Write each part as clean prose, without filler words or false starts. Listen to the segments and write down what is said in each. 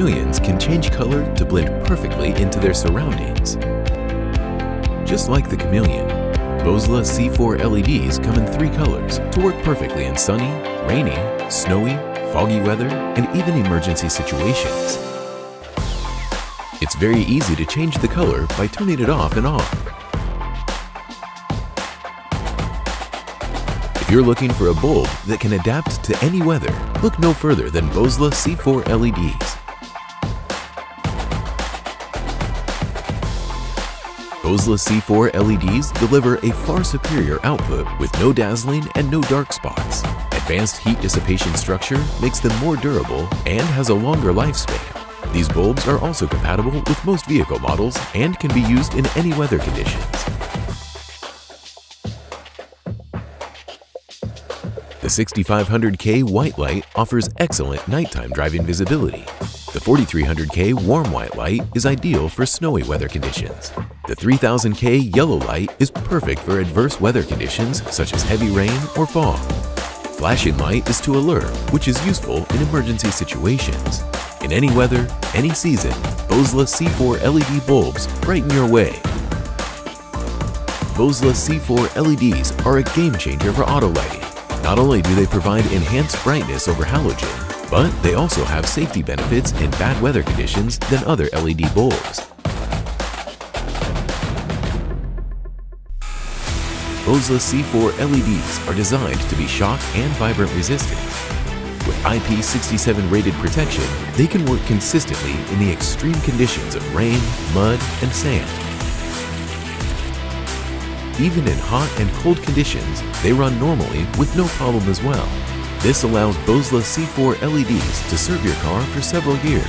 chameleons can change color to blend perfectly into their surroundings. Just like the chameleon, Boslla C4 LEDs come in 3 colors to work perfectly in sunny, rainy, snowy, foggy weather, and even emergency situations. It's very easy to change the color by turning it off and on. If you're looking for a bulb that can adapt to any weather, look no further than Boslla C4 LEDs. Boslla C4 LEDs deliver a far superior output with no dazzling and no dark spots. Advanced heat dissipation structure makes them more durable and has a longer lifespan. These bulbs are also compatible with most vehicle models and can be used in any weather conditions. The 6500K white light offers excellent nighttime driving visibility. The 4300K warm white light is ideal for snowy weather conditions. The 3000K yellow light is perfect for adverse weather conditions such as heavy rain or fog. Flashing light is to alert, which is useful in emergency situations. In any weather, any season, Boslla C4 LED bulbs brighten your way. Boslla C4 LEDs are a game changer for auto lighting. Not only do they provide enhanced brightness over halogen, but they also have safety benefits in bad weather conditions than other LED bulbs. Boslla C4 LEDs are designed to be shock and vibrant resistant. With IP67 rated protection, they can work consistently in the extreme conditions of rain, mud, and sand. Even in hot and cold conditions, they run normally with no problem as well. This allows Boslla C4 LEDs to serve your car for several years.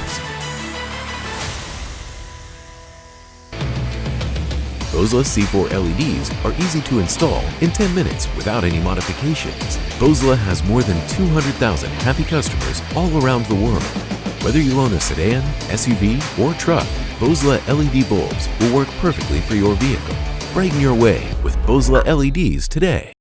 Boslla C4 LEDs are easy to install in 10 minutes without any modifications. Boslla has more than 200,000 happy customers all around the world. Whether you own a sedan, SUV, or truck, Boslla LED bulbs will work perfectly for your vehicle. Brighten your way with Boslla LEDs today.